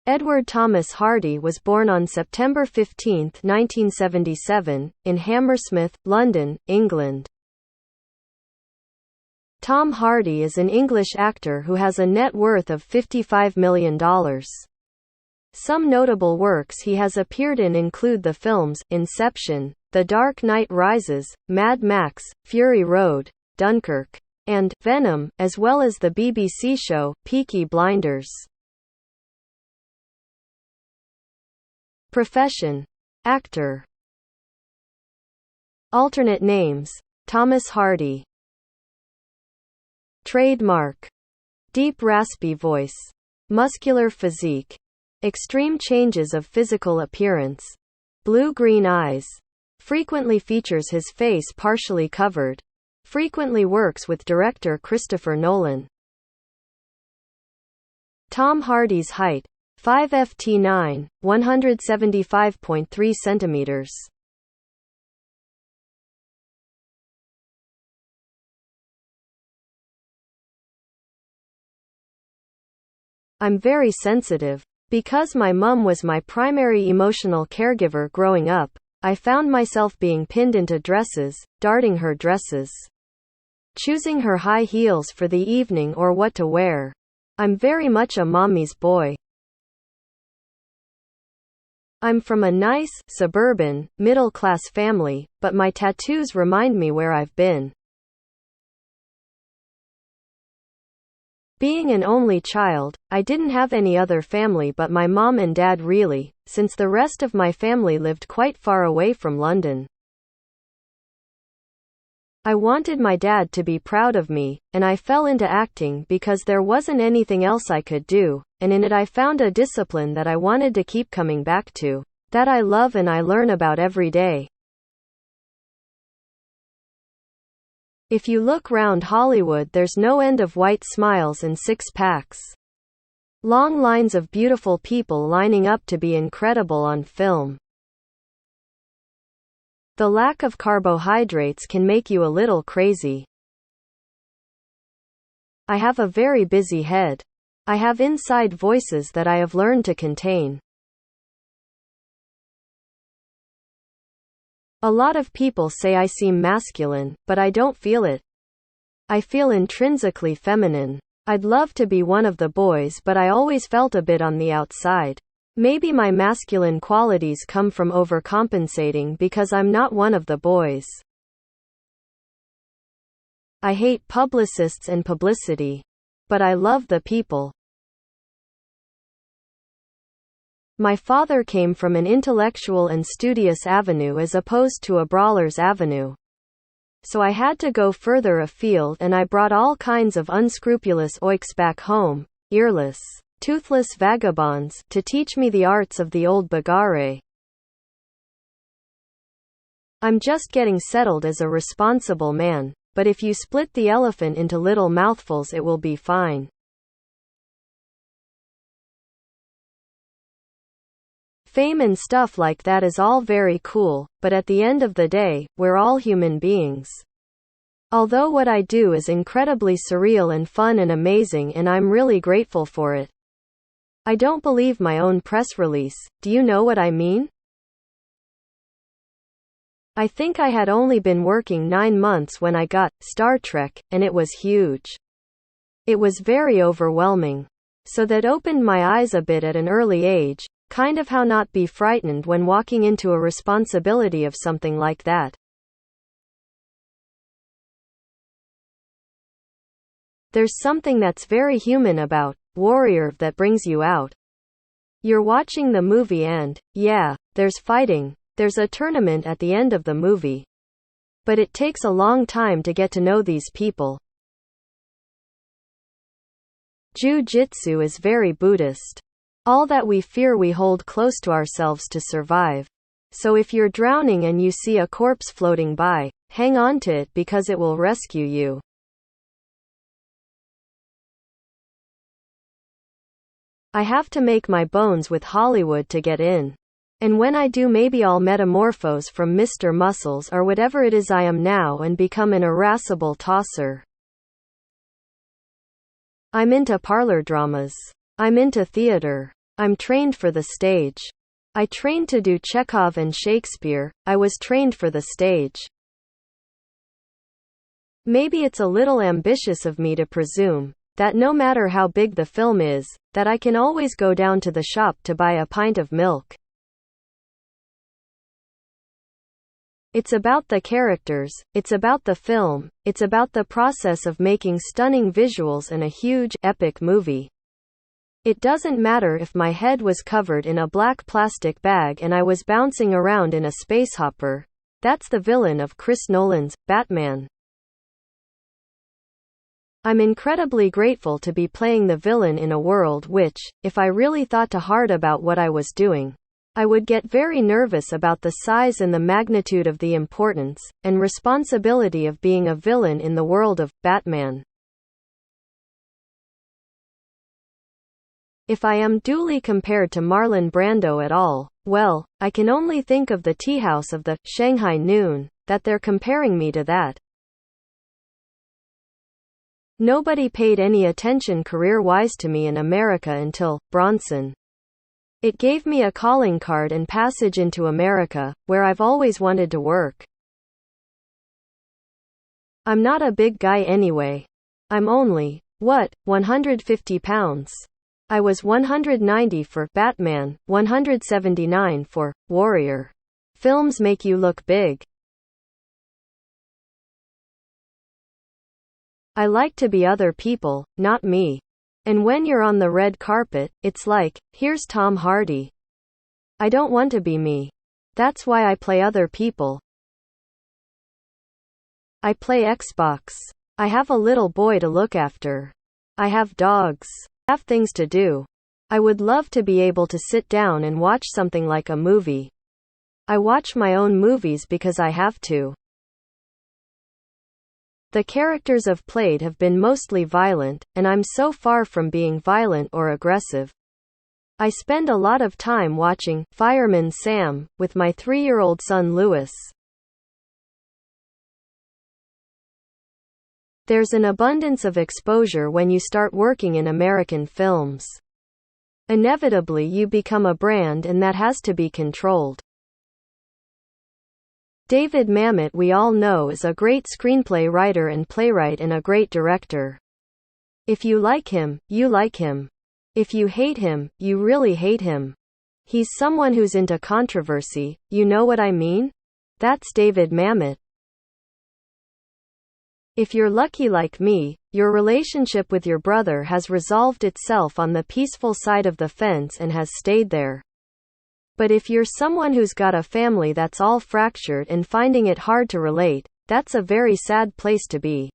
Edward Thomas Hardy was born on September 15, 1977, in Hammersmith, London, England. Tom Hardy is an English actor who has a net worth of $55 million. Some notable works he has appeared in include the films Inception, The Dark Knight Rises, Mad Max, Fury Road, Dunkirk, and Venom, as well as the BBC show Peaky Blinders. Profession: actor. Alternate names: Thomas Hardy. Trademark: deep raspy voice, muscular physique, extreme changes of physical appearance, blue-green eyes, frequently features his face partially covered, frequently works with director Christopher Nolan. Tom Hardy's height: 5 ft 9, 175.3 centimeters. I'm very sensitive. Because my mum was my primary emotional caregiver growing up, I found myself being pinned into dresses, darting her dresses, choosing her high heels for the evening or what to wear. I'm very much a mommy's boy. I'm from a nice, suburban, middle-class family, but my tattoos remind me where I've been. Being an only child, I didn't have any other family but my mom and dad really, since the rest of my family lived quite far away from London. I wanted my dad to be proud of me, and I fell into acting because there wasn't anything else I could do, and in it I found a discipline that I wanted to keep coming back to, that I love and I learn about every day. If you look round Hollywood, there's no end of white smiles and six-packs. Long lines of beautiful people lining up to be incredible on film. The lack of carbohydrates can make you a little crazy. I have a very busy head. I have inside voices that I have learned to contain. A lot of people say I seem masculine, but I don't feel it. I feel intrinsically feminine. I'd love to be one of the boys, but I always felt a bit on the outside. Maybe my masculine qualities come from overcompensating because I'm not one of the boys. I hate publicists and publicity. But I love the people. My father came from an intellectual and studious avenue as opposed to a brawler's avenue. So I had to go further afield, and I brought all kinds of unscrupulous oiks back home, earless, toothless vagabonds, to teach me the arts of the old bagarre. I'm just getting settled as a responsible man, but if you split the elephant into little mouthfuls it will be fine. Fame and stuff like that is all very cool, but at the end of the day, we're all human beings. Although what I do is incredibly surreal and fun and amazing, and I'm really grateful for it. I don't believe my own press release. Do you know what I mean? I think I had only been working 9 months when I got Star Trek, and it was huge. It was very overwhelming. So that opened my eyes a bit at an early age. Kind of how not be frightened when walking into a responsibility of something like that. There's something that's very human about Warrior that brings you out. You're watching the movie and, yeah, there's fighting, there's a tournament at the end of the movie. But it takes a long time to get to know these people. Jiu-jitsu is very Buddhist. All that we fear we hold close to ourselves to survive. So if you're drowning and you see a corpse floating by, hang on to it because it will rescue you. I have to make my bones with Hollywood to get in. And when I do, maybe I'll metamorphose from Mr. Muscles or whatever it is I am now and become an irascible tosser. I'm into parlor dramas. I'm into theater. I'm trained for the stage. I trained to do Chekhov and Shakespeare, I was trained for the stage. Maybe it's a little ambitious of me to presume that no matter how big the film is, that I can always go down to the shop to buy a pint of milk. It's about the characters, it's about the film, it's about the process of making stunning visuals and a huge, epic movie. It doesn't matter if my head was covered in a black plastic bag and I was bouncing around in a space hopper. That's the villain of Chris Nolan's Batman. I'm incredibly grateful to be playing the villain in a world which, if I really thought too hard about what I was doing, I would get very nervous about the size and the magnitude of the importance and responsibility of being a villain in the world of Batman. If I am duly compared to Marlon Brando at all, well, I can only think of the tea house of the Shanghai Noon, that they're comparing me to that. Nobody paid any attention career-wise to me in America until Bronson. It gave me a calling card and passage into America, where I've always wanted to work. I'm not a big guy anyway. I'm only, 150 pounds. I was 190 for Batman, 179 for Warrior. Films make you look big. I like to be other people, not me. And when you're on the red carpet, it's like, here's Tom Hardy. I don't want to be me. That's why I play other people. I play Xbox. I have a little boy to look after. I have dogs. I have things to do. I would love to be able to sit down and watch something like a movie. I watch my own movies because I have to. The characters I've played have been mostly violent, and I'm so far from being violent or aggressive. I spend a lot of time watching Fireman Sam with my 3-year-old son Louis. There's an abundance of exposure when you start working in American films. Inevitably you become a brand, and that has to be controlled. David Mamet, we all know, is a great screenplay writer and playwright and a great director. If you like him, you like him. If you hate him, you really hate him. He's someone who's into controversy, you know what I mean? That's David Mamet. If you're lucky like me, your relationship with your brother has resolved itself on the peaceful side of the fence and has stayed there. But if you're someone who's got a family that's all fractured and finding it hard to relate, that's a very sad place to be.